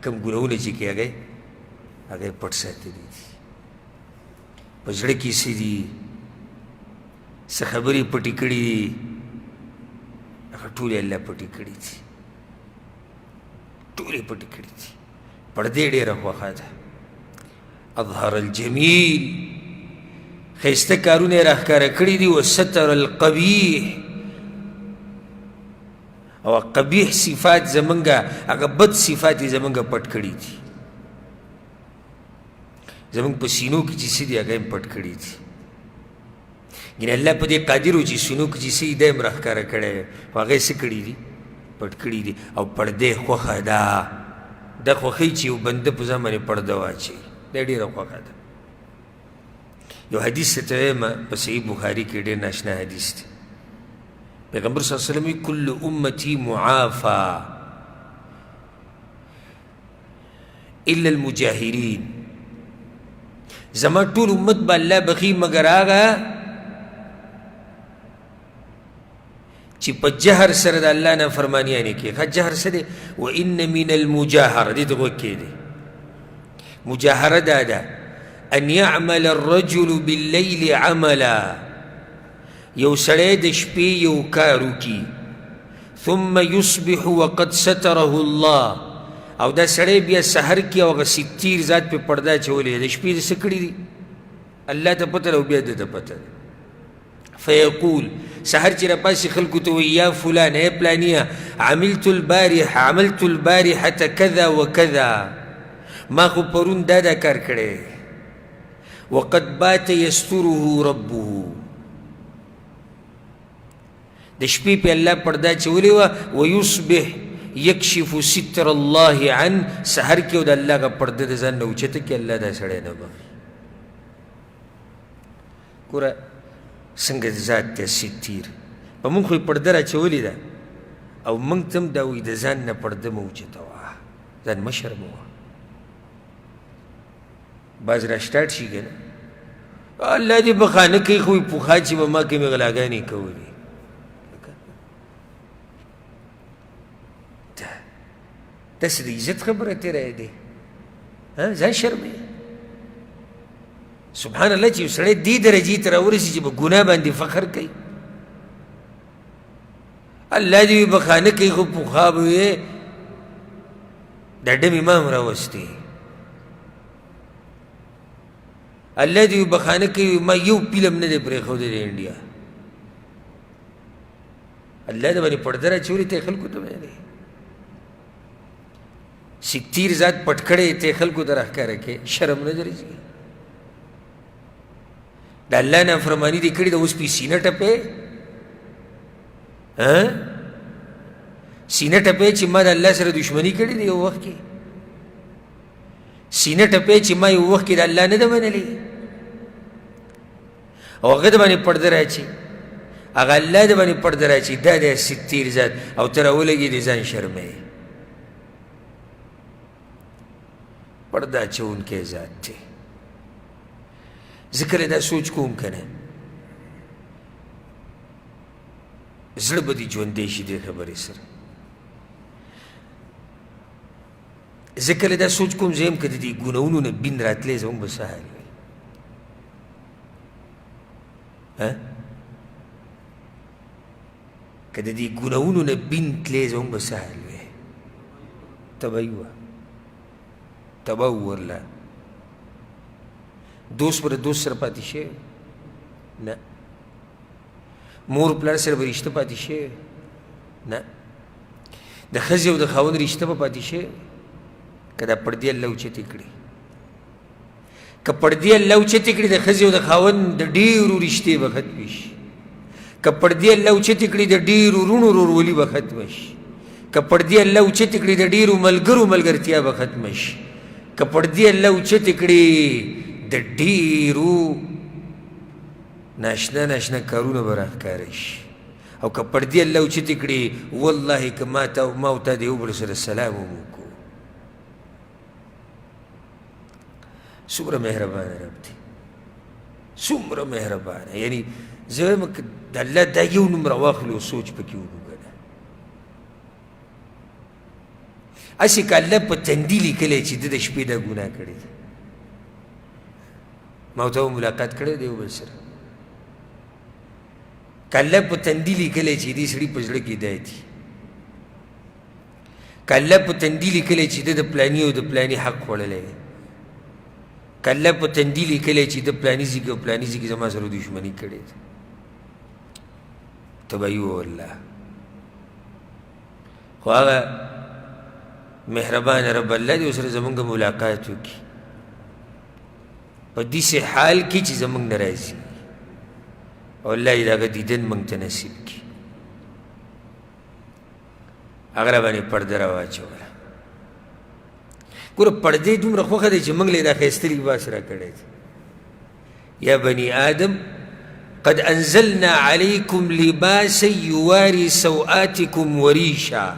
کوم ګناهونه چې کوي هغه یې پټ ساتلي دي په زړه کې څه دي څه خبرې پټې کړي دي هغه ټولې الله پټې کړي دي ټولې پټې کړي دي پردې ډېره خوښه ده اظهر الجمیل ښایسته کارونه یې راښکاره کړي دي وستر القبیح او قبیح صفات زمونږ هغه بد صفات یې زمونږ پټ کړي دي زمونږ په سینو کې چې څه دي هغه یې پټ کړي دي ګینه الله په دې قادر و چې سینو کې چې څه دي دا یې راښکاره کړی خو هغه یې څه کړي دي پټ کړي دي او پردې خوښه ده دا خوښوي چې یو بنده په ځان باندې پرده واچوي دا ډېره خوښه ده یو حدیث ته وایم په صحیح بخاري کې ډېر ناشنا حدیث دی پیغمبر صلی الله علیه وسلم کل امتی معافا الا المجاهرین زما ټول امت به الله بخي مگر هغه چې په جهر سره د الله نه فرمانیانې کوي ښه جهر څه دی وان من المجاهره دې ته غوږ کښېږدئ مجاهره دا ده ان يعمل الرجل بالليل عملا یو سړی د شپې یو کار وکړي ثم يصبح وقد ستره الله او دا سړی بیا سحر کې او هغه ستیر ذات پې پرده اچولې د شپې د څه کړي دي الله ته پته ده او بیا ده ته پته ده فیقول سحر چې راپاسې خلکو ته وایي یا فلان ای پلانیه عملت البارحة کذا وکذا ما خو پرون دا کار کړی وقد بات یستره ربه د شپې په الله پرده اچولې وه ویصبح یکشف ستر الله عن سحر کې او د الله هغه پرده د ځان نه اوچته کړي الله دا سړی نه بخي ګوره څنګه ذات دی ستیر په موږ خو یې پرده راچولې ده او موږ ته هم دا وایي د ځان نه پرده مه اوچته وه ځان مه شرموه بعض را سټارټ شي که نه الله دې بخانه کوي خو پوخا چې به ما کې مې غلاګانې کولې داسې د عزت خبره تېری دی ځان شرموي سبحان الله چې یو سړی دې درجې ته راورسي چې په ګناه باندې فخر کوي الله دې وي بخانه کوي خو پوخا به وې دا ډمې ما هم راوستې الله دې بخانه کوي ما یو فلم نه دی پرېښودی د انډیا الله د باندې پرده راچولې ته خلکو ته ویلی ستیر ذات پټ کړی ته خلکو ته راښکاره کې شرم نه درځي د الله نافرماني دې کړې ده اوس پې سینه ټپې سینه ټپې چې ما د الله سره دشمني کړې ده یو وخت کې سینه ټپې چې ما یو وخت کې د الله نه ده منلې او هغه د باندې پرده راچي هغه الله د باندې پرده راچي دا دی ستیر ذات او ته راولګېدې ځان شرموې پرده اچوونکی ذات دی ذکر دا سوچ کوم که نه زړه به دې ژوندی شي دې خبرې سره ذکر دا سوچ کوم زه یم که د دې ګناهونو نه بین راتلی زموږ به څه حال وي که د دې ګناهونو نه بین تلی زموږ به څه حال وي تباهي وه تباه ورله دوست پر دوست سره پاتې شوی نه مور پلار سره به رشته پاتې شوی نه د ښځې او د خاوند رشته به پاتې شوی که دا پردې الله اوچتې کړي که پردې الله اوچتې کړي د ښځې او د خاوند د ډېرو رشتې به ختمې شي که پردې الله اوچتې کړي د ډېرو وروڼو ورورولي به ختمه شي که پردې الله اوچتې کړي د ډېرو ملګرو ملګرتیا به ختمه شي که پردې الله اوچتې کړي د ډېرو ناشنا ناشنا کارونه به راښکاره شي او که پردې الله اوچتې کړي والله که ما او تا د یو بل سره سلام هم وکړو څومره مهربانه رب دی څومره مهربانه یعنی زه وایم که د الله دا یو نوم راواخلو سوچ پکې وکړو که نه هسې که الله په تندي لیکلی چې ده د شپې دا ګناه کړې ده. ما ورته ملاقات کړی دی یو بل سره، که الله په تندي لیکلی چې دې سړي په زړه کې دا دي، که الله په تندي لیکلی چې ده د پلاني او د پلاني حق خوړلی دی، که الله په تندي لیکلی چې د پلاني ځای کې او پلاني ځای کې زما سره دشمني کړې ده، ته به یو والله. خو هغه مهربان رب الله دی ورسره زمونږ ملاقات وکړي په داسې حال کې چې زمونږ نه راځي، او الله یې د هغه دیدن موږ ته نصیب کړي. هغه را باندې پرده را واچوله. ګوره پردې دومره خوښه دی چې موږ له یې دا ښایسته لباس را کړی دی. یا بني آدم قد انزلنا علیکم لباسا یواری سوآتکم وریشا.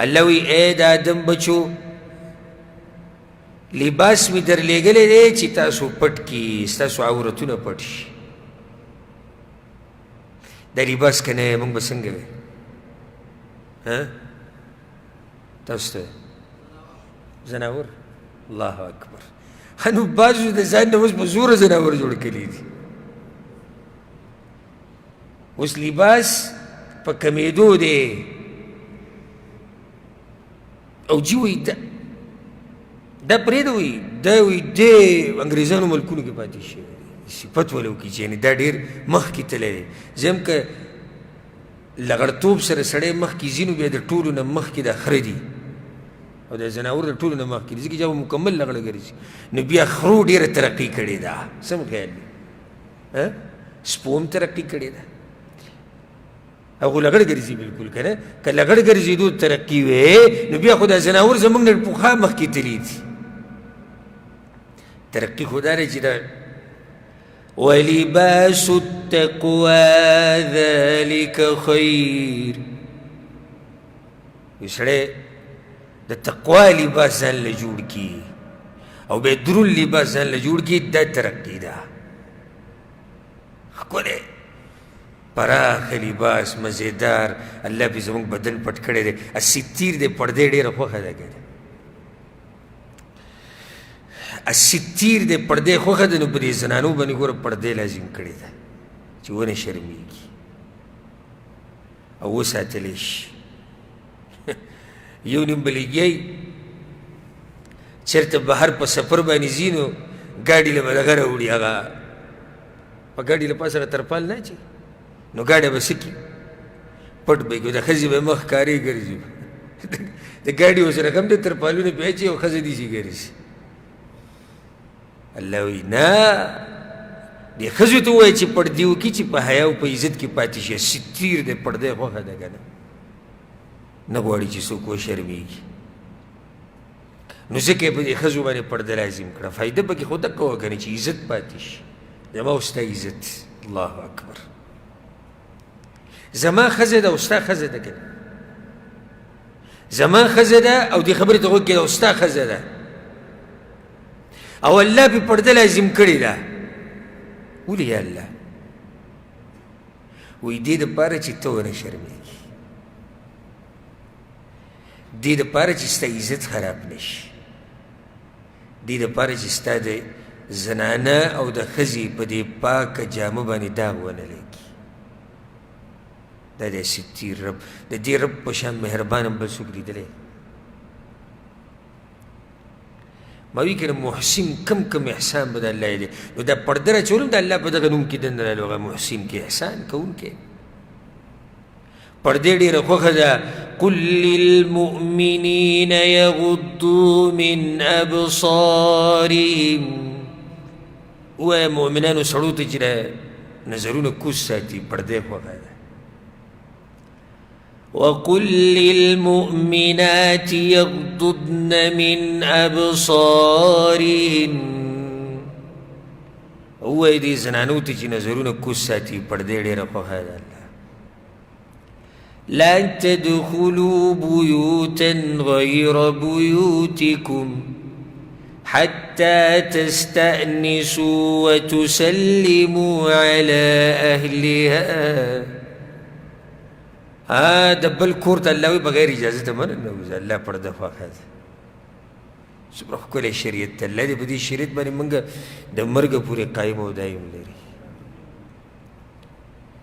الله وی اے د آدم بچو لباس می در لېږلی دی چې تاسو پټ کړي، ستاسو عورتونه پټ شي. دا لباس که نه موږ به څنګه وی؟ تاسو ته زناور؟ الله اکبر. نو بعضو د ځان نه اوس په زوره زناور جوړ کړي دي. اوس لباس په کمیدو دی او جی وی دا پرېږده وی دا وی دې انګریزانو ملکونو کې پاتې شوی دی، صفت ولو کې چې یعنې دا ډېر مخکې تللی دی. زم که لغړتوب سره سړی مخکې ځي نو بیا د ټولو نه مخکې دا خره دي او د زناور د ټولو نه مخکې دي، ځکه چې هغه مکمل لغړه ګرځي. نو بیا خرو ډېره ترقي کړې ده. څه مو خیال دی؟ سپو هم ترقي کړې ده، هغه لغړ ګرځي بلکل که نه. که لغړ ګرځېدو ترقي وې نو بیا خو دا زناور زموږ نه پخوا مخکې تلي دي. ترقي خو دا دی چې دا ولباس التقوى ذلك خیر. وی سړی د تقوا لباس ځان له جوړ کړي او بیا دروند لباس ځان له جوړ کړي، دا ترقي ده. ښکلی پراخ لباس مزیدار الله پې زموږ بدن پټ کړی دی. الستیر دی پردې ډېره خوښه ده که نه؟ الستیر دی پردې خوښه ده. نو په دې زنانو باندې ګوره پردې لازم کړې ده چې ونه شرمېږي او وساتلی شي. یو نیم بلیګیایي چېرته بهر په سفر باندې ځي نو ګاډي له به دغه راوړي، هغه په ګاډي له پاسه ترپال نه اچوي نو ګاډی به څه کړي؟ پټ به یې کړي. د ښځې به مخ ښکارې ګرځي، د ګاډي ورسره کم دی ترپالونه پې اچوي او ښځه داسې ګرځي. الله وایي نه، دې ښځو ته ووایه چې پردې وکړي چې په حیا او په عزت کې پاتې شي. ستیر دی پردی خوښه ده که نه؟ نه غواړي چې څوک وشرمېږي. نو ځکه یې په دې ښځو باندې پرده لازم کړه. فایده پکې خو دقه وکړي چې عزت پاتې شي. زما او ستا عزت. الله اکبر. زما ښځه ده او ستا ښځه ده که نه؟ زما ښځه ده او دې خبرې ته غوږ کېږده او ستا ښځه ده او الله پې پرده لازم کړې ده. ولې یا الله؟ وایي دې دپاره چې ته ونه شرمېږي، دې دپاره چې ستا عزت خراب نه شي، دې دپاره چې ستا د زنانه او د ښځې په دې پاکه جامه باندې داغ ونه لګي. دا دی ستیر رب. د دې رب په شان مهربان هم بل څوک لیدلی؟ ما وی کنه محسن کم احسان به د الله دی. نو دا پرده راچول هم د الله په دغه نوم کې دننه راغلی. هغه محسن کې احسان کوونکی پردې ډېره خوښه ده. قل للمؤمنین یغضوا من ابصارهم. ووایه مؤمنانو سړو ته چې نظرونه کوز ساتي، پردې خوښه ده. وقل للمؤمنات يغضضن من أبصارهن. ووایه دې زنانو ته چې نظرونه کوز ساتي، پردې ډېره خوښه ده. لا تدخلوا بيوتا غير بيوتكم حتى تستأنسوا وتسلموا على أهلها. د بل کور ته الله وایي بغیر اجازه ته منه نوځه الله پرده خوښه ده څومره ښکلی شریعت ته الله دې په دې شریعت باندې موږ د مرګه پورې قایم او دایم لري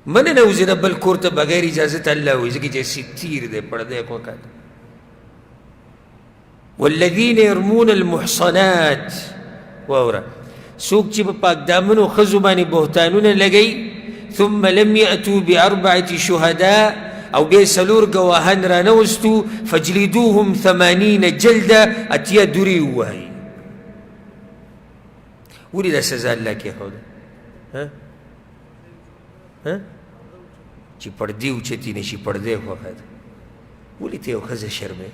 منه نوځي د بل کور ته بغیر اجازه ته الله وایي ځکه چې ستیر دی پرده یې خوښه ده والذین یرمون المحصنات واوره څوک چې په پاک دامنو ښځو باندې بهتانونه لګوي ثم لم یأتوا بأربعة شهداء او بیا څلور ګواهان رانوستو فجلدوهم 80 جلده اتیا دورې ووهئ ولې دا سزا الله کېښوده چې پردې اوچتې نه شي پردې خوښه ده ولې ته یو ښځه شرمې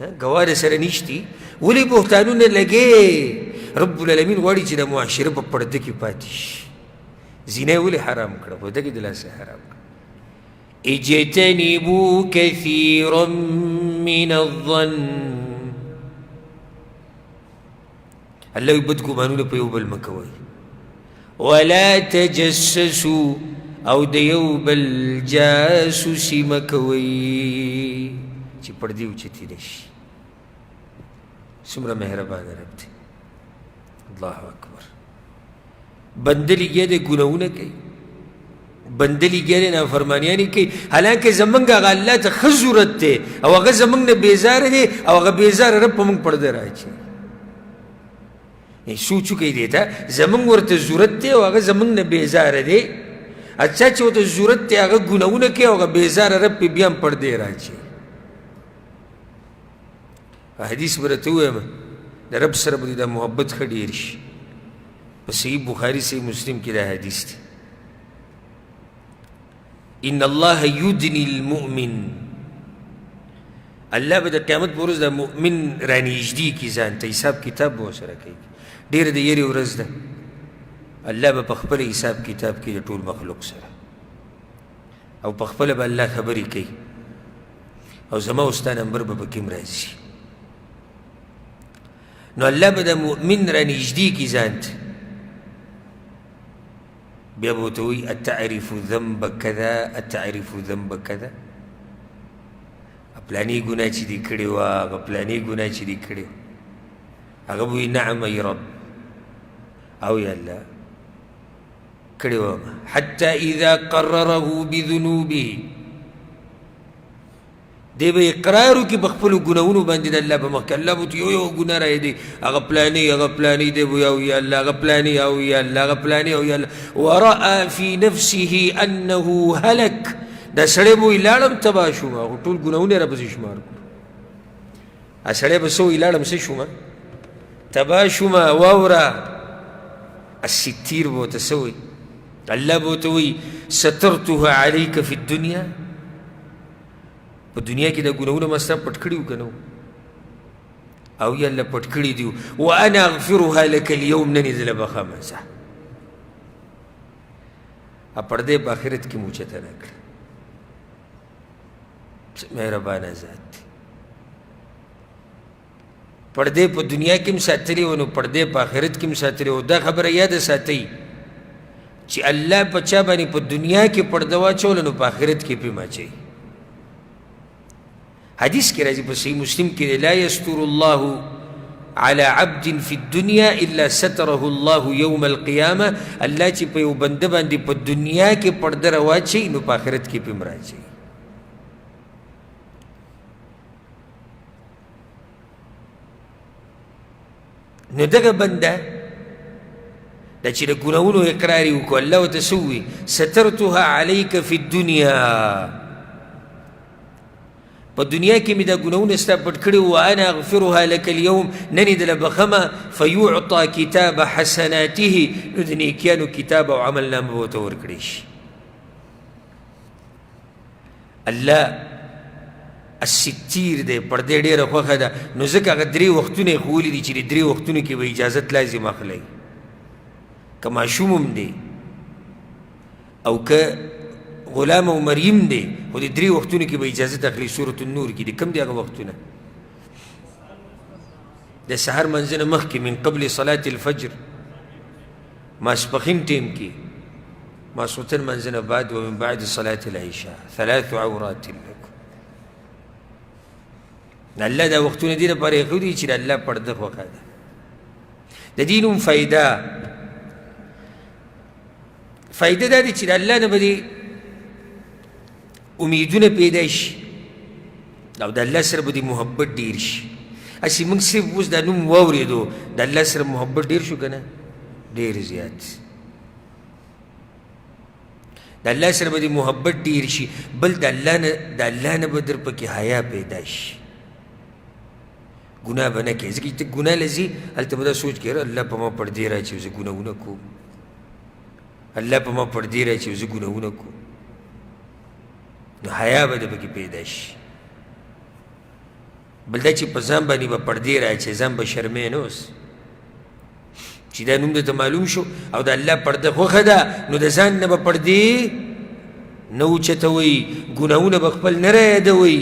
ګواه سره نشتي ولې بهتانونه لګې رب العالمین غواړي چې د معاشره په پرده کې پاتې شي زینه ولې حرام کړه په دې کې د لاسه حرام کړه اجتنبوا كثيرا من الظن الله بد ګمانونه په یو بل مه کوئ ولا تجسسوا او د یو بل جاسوسي مه کوئ چې پردې اوچتې نه شي څومره مهربانه رب دی الله اکبر بنده لګیا دی ګناهونه کوي بنده لګیا دی نافرمانیانې کوي حالانکه زمونږ هغه الله ته ښه ضرورت دی او هغه زمونږ نه بیزاره دی او هغه بیزاره رب په موږ پرده رااچوي سوچ وکړئ دې ته زمونږ ورته ضرورت دی او هغه زمونږ نه بیزاره دی اچھا چې ورته ضرورت دی هغه ګناهونه کوي او هغه بیزاره رب پې بیا هم پردې رااچوي حدیث به راته ووایم د رب سره به دا محبت ښه ډېر شي په صحیح بخاري صحیح مسلم کې دا حدیث دی ان الله یدني المؤمن الله به د قیامت په ورځ د مؤمن رانږدې کي ځان ته حساب کتاب به ورسره کوي ډېره د یېرې ورځ ده الله به په خپل حساب کتاب کې د ټول مخلوق سره او په خپله به الله خبرې کوي او زما او ستا نمبر به پکې هم راځي نو الله به د مؤمن رانږدې کي ځان ته بیا به ورته وایي اتعرف ذنب کذا اتعرف ذنب کذا پلانې ګناه چې دې کړې وه هغه پلانې ګناه چې دې کړې وه هغه به وایي نعم ای رب او یا الله کړې وه حتی اذا قرره بذنوبه دی به اقرار وکړي په خپلو ګناهونو باندې د الله په مخ کې الله به ورته یو ګناه رایدي هغه پلانې هغه پلانې دی به او یا الله هغه پلانې او یا الله هغه پلانې او یا الله ورأى في نفسه انه هلك دا سړی به وایي لاړم تباه شوم هغه ټول ګناهونه یې راپسې شمار کړو سړی به څه وایي لاړم څه شوم تباه شوم واوره الستیر به ورته څه وایي الله به ورته وایي سترتها عليك في الدنيا په دنیا کې د ګناهونو ما ستا پټ کړي وو که نه او یا الله پټ کړي دي وانا اغفرها لك اليوم نن یې زه له بخمه ځه پردې په آخرت کې مو اوچته نه کړه مهربانه ذات دی پردې په دنیا کې هم ساتلې وه نو پردې په آخرت کې هم ساتلې وه دا خبره یاده ساتئ چې الله په چا باندې په دنیا کې پرده واچوله نو په آخرت کې پې ماچوي حدیث کې راځي په صحیح مسلم کې لا یستر الله على عبد في الدنيا الا ستره الله يوم القيامه الله چې په یو بنده باندې په دنیا کې پرده راواچوي نو په آخرت کې پې هم راچوي نو دغه بنده دا چې د ګناهونو اقرار یې وکړو الله ورته څه ووایي سترتها عليك في الدنيا په دنیا کې مې دا ګناهونه ستا پټ کړي وانا اغفرها لك اليوم نن یې دله بخمه فیعطى کتاب حسناته نو د نیکیانو کتاب او عمل نامه به ورته ورکړی شي الله الستیر دی پردې ډېره خوښه ده نو ځکه هغه درې وختونه یې ښوولي دي چې د درې وختونو کې به اجازت لازم اخلی که ماشوم هم دی او که غلام او مریم دی خو د درې وختونو کې به اجازت اخلي سورة النور کې دي کوم دی هغه وختونه د سحر منځه نه مخکې من قبل صلاة الفجر ماسپښین ټیم کې ماسوتن منځ نه بعد ومن بعد صلاة العشاء 3 عورات لکم. الله دا وختونه دې لپاره ایښودي چې د الله پرده خوښه ده. د دې نوم فایده دا دی چې د الله نه به دې امیدونه پیدا شي او د الله سره به دې محبت ډېر شي. هسې موږ صرف اوس دا نوم واورېدو د الله سره محبت ډېر شو که نه؟ ډېر زیات. د الله سره به دې محبت ډېر شي. بل د الله نه به در پکې حیا پیدا شي. ګناه به نه کوې. ځکه چې ته ګناه له ځې هلته به دا سوچ کوې الله په ما پردې راچوي زه ګناهونه کوم، الله په ما پردې راچوي زه ګناهونه کوم. نو حیا به د پکې پیدا شي. بل دا چې په ځان باندې به پردې راچوي ځان به شرمې نه اوس چې دا نوم درته معلوم شو او د الله پرده خوښه ده نو د ځان نه به پردې نه اوچتوئ، ګناهونه به خپل نه رایادوئ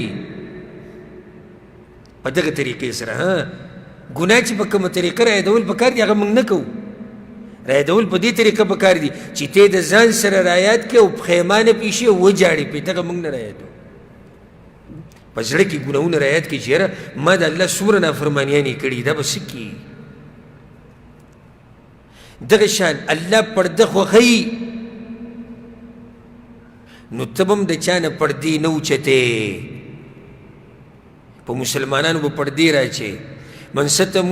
په دغه طریقې سره. ګناه چې په کومه طریقه رایادول پکار دي هغه موږ نه کوو. رایادول په دې طریقه پکار دي چې ته د ځان سره رایاد کړې او پښیمانه پیشي او وجاړې پې دغه موږ نه رایادو. په زړه کې ګناهونه رایاد کړي چې یاره ما د الله څومره نافرمانیانې کړي دا به څه کړي. دغه شان الله پرده خوښوي نو ته به هم د چا نه پردې نه اوچتې. په مسلمانانو به پردې راچې. من ستر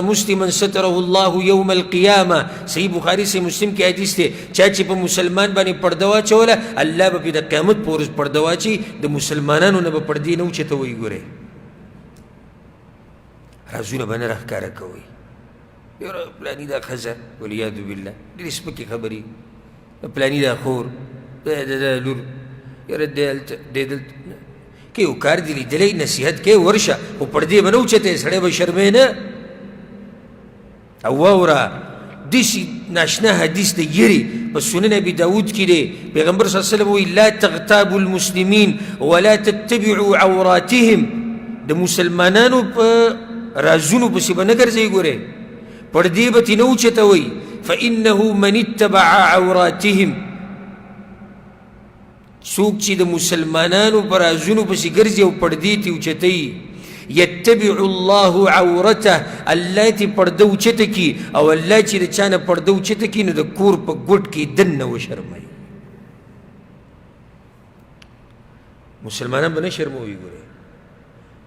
مسلما ستره الله یوم القیامه. صحیح بخاري صحیح مسلم کې حدیث دی چا چې په مسلمان باندې پرده واچوله الله به پې د قیامت په ورځ پرده واچي. د مسلمانانو نه به پردې نه اوچتوئ. ګورئ رازونه به نه راښکاره کوئ. یاره پلاني دا ښځه والعیاذ بالله ډېرې سپکې خبرې، پلاني دا خور دا لور یاره دی دلته که یو کار دی لیدلی نصیحت کې ورشه خو پردې به نه اوچتې سړی به شرمې نه. او واوره داسې ناشنا حدیث د یرې په سنن ابي داود کې دی پیغمبر صلی الله علیه وسلم وایي لا تغتابوا المسلمین ولا تتبعوا عوراتهم. د مسلمانانو په رازونو پسې به نه ګرځئ. ګورئ پردې به ترې نه اوچتوئ. فانه من اتبع عوراتهم څوک چې د مسلمانانو په رازونو پسې ګرځي او پردې ترې اوچتوي یتبع الله عورته الله ترې پرده اوچته کي او الله چې د چا نه پرده اوچته کي نو د کور په ګوټ کې دننه وشرموي. مسلمانان به نه شرموي. ګورئ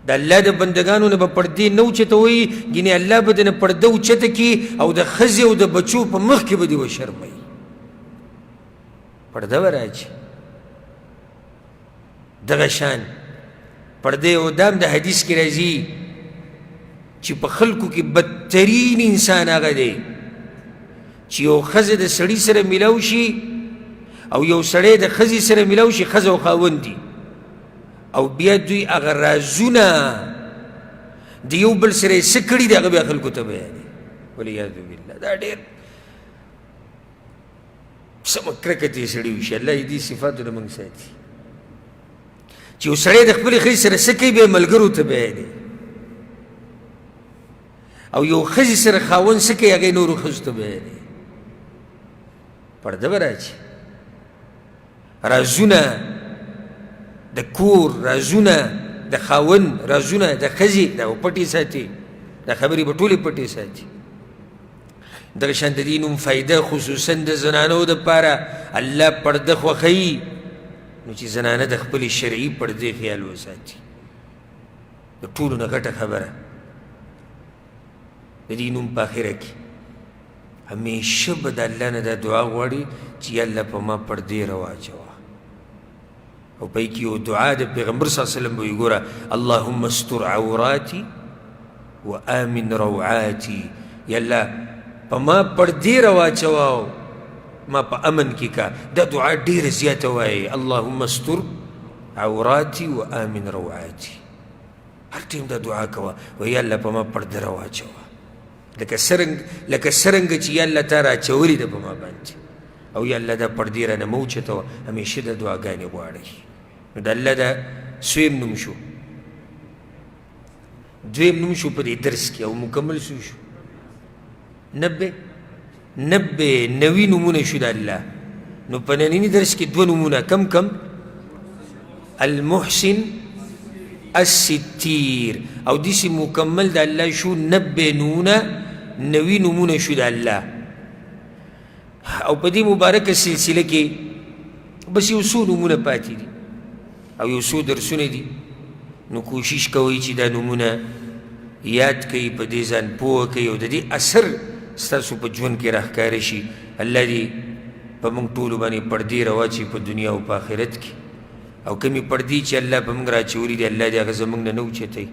د الله د بندګانو نه به پردې نه اوچتوئ ګینې الله به د نه پرده اوچته کي او د ښځې او د بچو په مخ کې به دې وشرموي. پرده به راچي. دغه شان پردې او دام د حدیث کې راځي چې په خلکو کې بدترین انسان هغه دی چې یو ښځه د سړي سره میلاو شي او یو سړی د ښځې سره میلاو شي ښځه او خاوند دي او بیا دوی هغه رازونه د یو بل سره یې څه کړي دي هغه بیا خلکو ته بیانوي. والعیاذ بالله دا ډېر سمه کرکه ترې سړي وشي. الله یې دې صفاتو نه موږ ساتي چې یو سړی د خپلې ښځې سره څه کوي بیا ملګرو ته بیانوي او یو ښځې سره خاوند څه کوي هغه یې نورو ښځو ته بیانوي. پرده به راچي. رازونه د کور رازونه د خاوند رازونه د ښځې دا به پټې ساتي. دا خبرې به ټولې پټې ساتي. دغه شان د دې نوم فایده خصوصا د زنانو دپاره الله پرده خوښوي نو چې زنانه د خپلې شرعي پردې خیال وساتي. د ټولو نه غټه خبره د دې نوم په آخره کې همیشه به د الله نه دا دعا غواړي چې یا الله په ما پردې راواچوه. او په کې یو دعا د پیغمبر صلی الله علیه وسلم وایي ګوره اللهم استر عوراتي وآمن روعاتي. یا الله په ما پردې راواچوه ما په امن کې کا. دا دعا ډېره زیاته وایي اللهم استر عوراتي وآمن روعاتي. هر ټیم دا دعا کوه وایي یا الله په ما پرده راواچوه لکه څرنګه چې یا الله تا راچولې ده په ما باندې او یا الله دا پردې رانه مه اوچتوه. همیشه دا دعاګانې غواړئ. نو د الله دا سویم نوم شو. دویم نوم شو په دې درس کې او مکمل شو 90 نوي نومونه شو د الله. نو په ننني درس کې دوه نومونه کم المحسن الستیر او داسې مکمل د الله شو 90 نومونه نوي نومونه شو د الله او په دې مبارکه سلسله کې بس یو څو نومونه پاتې دي او یو څو درسونه دي نو کوشش کوئ چې دا نومونه یاد کړئ په دې ځان پوه کړئ او د دې اثر ستاسو په ژوند کې راښکاره شي الله دې په موږ ټولو باندې پردې راواچوي په دنیا او په آخرت کې او کمې پردې چې الله په موږ راچولي دي الله دې هغه زموږ نه اوچتوي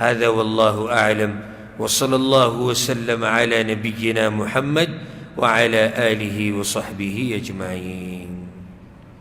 هذا والله أعلم وصلى الله وسلم على نبينا محمد وعلى آله وصحبه أجمعين